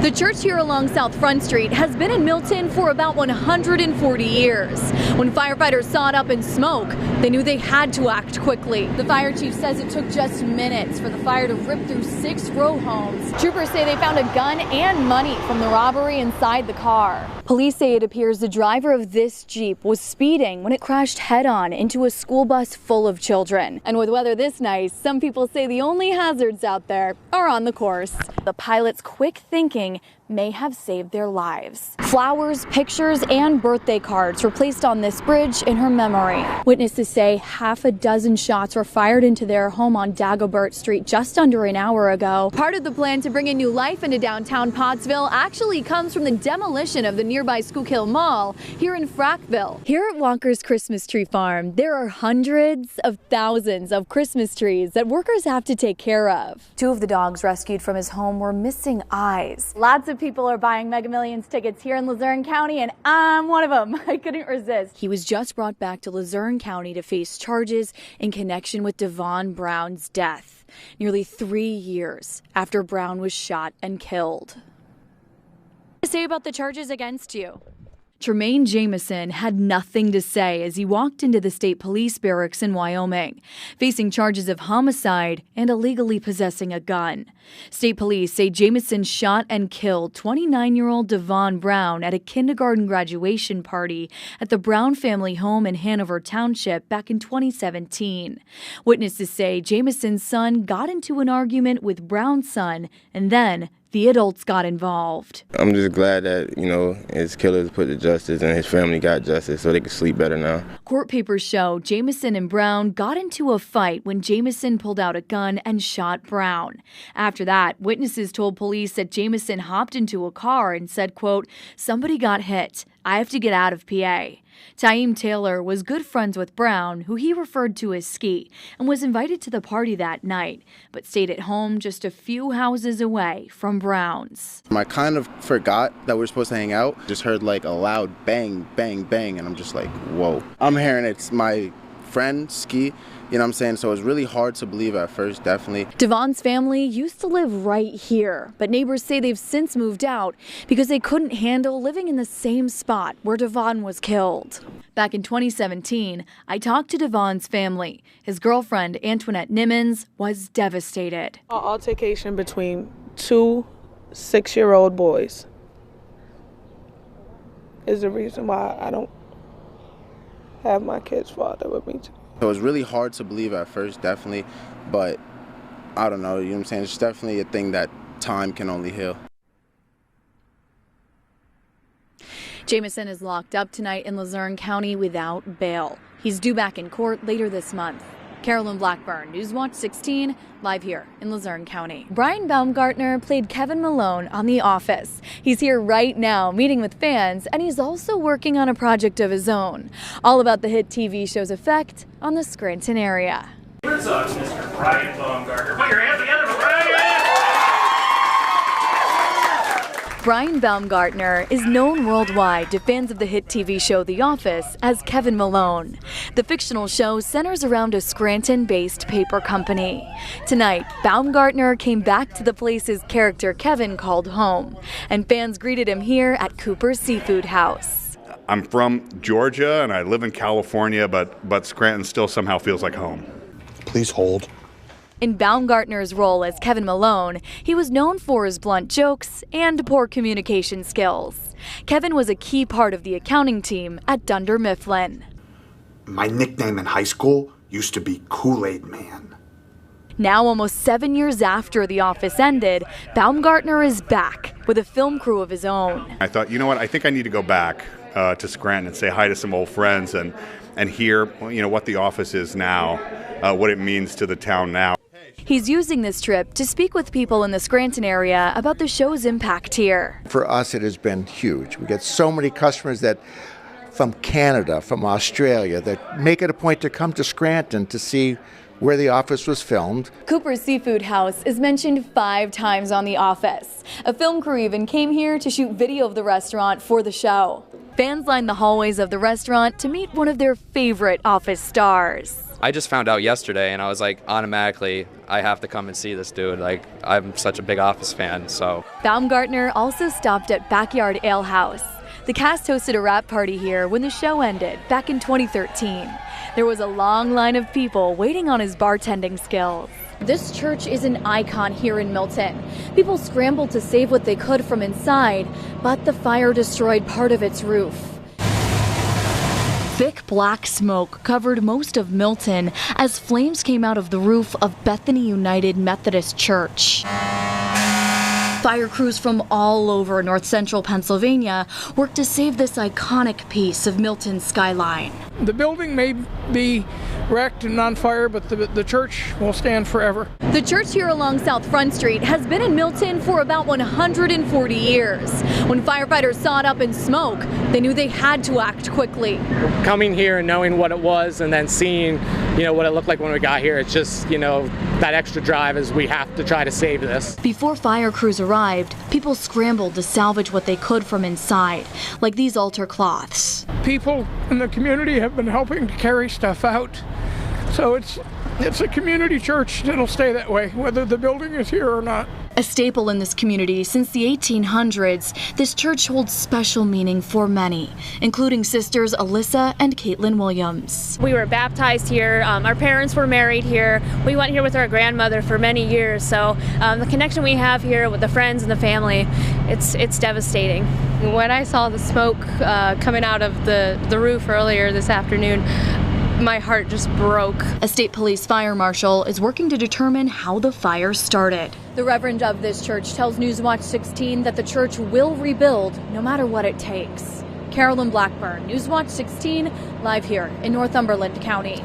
The church here along South Front Street has been in Milton for about 140 years. When firefighters saw it up in smoke, they knew they had to act quickly. The fire chief says it took just minutes for the fire to rip through 6 row homes. Troopers say they found a gun and money from the robbery inside the car. Police say it appears the driver of this Jeep was speeding when it crashed head-on into a school bus full of children. And with weather this nice, some people say the only hazards out there are on the course. The pilot's quick thinking may have saved their lives. Flowers, pictures, and birthday cards were placed on this bridge in her memory. Witnesses say half a dozen shots were fired into their home on Dagobert Street just under an hour ago. Part of the plan to bring a new life into downtown Pottsville actually comes from the demolition of the nearby Schuylkill Mall here in Frackville. Here at Walker's Christmas Tree Farm, there are hundreds of thousands of Christmas trees that workers have to take care of. 2 of the dogs rescued from his home were missing eyes. Lots of people are buying Mega Millions tickets here in Luzerne County, and I'm one of them. I couldn't resist. He was just brought back to Luzerne County to face charges in connection with Devon Brown's death, nearly 3 years after Brown was shot and killed. What to say about the charges against you? Tremaine Jamison had nothing to say as he walked into the state police barracks in Wyoming, facing charges of homicide and illegally possessing a gun. State police say Jamison shot and killed 29-year-old Devon Brown at a kindergarten graduation party at the Brown family home in Hanover Township back in 2017. Witnesses say Jamison's son got into an argument with Brown's son, and then the adults got involved. I'm just glad that, his killers put to justice and his family got justice so they can sleep better now. Court papers show Jamison and Brown got into a fight when Jamison pulled out a gun and shot Brown. After that, witnesses told police that Jamison hopped into a car and said, quote, "Somebody got hit. I have to get out of PA." Taim Taylor was good friends with Brown, who he referred to as Ski, and was invited to the party that night, but stayed at home just a few houses away from Brown's. I kind of forgot that we were supposed to hang out. Just heard like a loud bang, bang, bang, and I'm just like, whoa. I'm hearing it's my friend, Ski. You know what I'm saying? So it was really hard to believe at first, definitely. Devon's family used to live right here, but neighbors say they've since moved out because they couldn't handle living in the same spot where Devon was killed. Back in 2017, I talked to Devon's family. His girlfriend, Antoinette Nimmons, was devastated. An altercation between 2 6-year-old boys is the reason why I don't have my kid's father with me today. So it was really hard to believe at first, definitely, but I don't know, you know what I'm saying? It's definitely a thing that time can only heal. Jamison is locked up tonight in Luzerne County without bail. He's due back in court later this month. Carolyn Blackburne, Newswatch 16, live here in Luzerne County. Brian Baumgartner played Kevin Malone on The Office. He's here right now meeting with fans, and he's also working on a project of his own. All about the hit TV show's effect on the Scranton area. What's up, Mr. Brian Baumgartner? Put your hands together for Brian! Brian Baumgartner is known worldwide to fans of the hit TV show The Office as Kevin Malone. The fictional show centers around a Scranton-based paper company. Tonight, Baumgartner came back to the place his character Kevin called home, and fans greeted him here at Cooper's Seafood House. I'm from Georgia and I live in California, but Scranton still somehow feels like home. Please hold. In Baumgartner's role as Kevin Malone, he was known for his blunt jokes and poor communication skills. Kevin was a key part of the accounting team at Dunder Mifflin. My nickname in high school used to be Kool-Aid Man. Now, almost 7 years after The Office ended, Baumgartner is back with a film crew of his own. I thought, you know what, I think I need to go back to Scranton and say hi to some old friends and hear, what The Office is now, what it means to the town now. He's using this trip to speak with people in the Scranton area about the show's impact here. For us, it has been huge. We get so many customers from Canada, from Australia, that make it a point to come to Scranton to see where The Office was filmed. Cooper's Seafood House is mentioned 5 times on The Office. A film crew even came here to shoot video of the restaurant for the show. Fans lined the hallways of the restaurant to meet one of their favorite Office stars. I just found out yesterday, and I was like, automatically, I have to come and see this dude. Like, I'm such a big Office fan, so. Baumgartner also stopped at Backyard Ale House. The cast hosted a wrap party here when the show ended back in 2013. There was a long line of people waiting on his bartending skills. This church is an icon here in Milton. People scrambled to save what they could from inside, but the fire destroyed part of its roof. Thick black smoke covered most of Milton as flames came out of the roof of Bethany United Methodist Church. Fire crews from all over north central Pennsylvania worked to save this iconic piece of Milton's skyline. The building may be wrecked and on fire, but the church will stand forever. The church here along South Front Street has been in Milton for about 140 years. When firefighters saw it up in smoke, they knew they had to act quickly. Coming here and knowing what it was and then seeing, what it looked like when we got here, it's just, that extra drive as we have to try to save this. Before fire crews arrived, people scrambled to salvage what they could from inside, like these altar cloths. People in the community have been helping to carry stuff out. So it's a community church that'll stay that way, whether the building is here or not. A staple in this community since the 1800s, this church holds special meaning for many, including sisters Alyssa and Caitlin Williams. We were baptized here. Our parents were married here. We went here with our grandmother for many years. So the connection we have here with the friends and the family, it's devastating. When I saw the smoke coming out of the roof earlier this afternoon, my heart just broke. A state police fire marshal is working to determine how the fire started. The reverend of this church tells Newswatch 16 that the church will rebuild no matter what it takes. Carolyn Blackburne, Newswatch 16, live here in Northumberland County.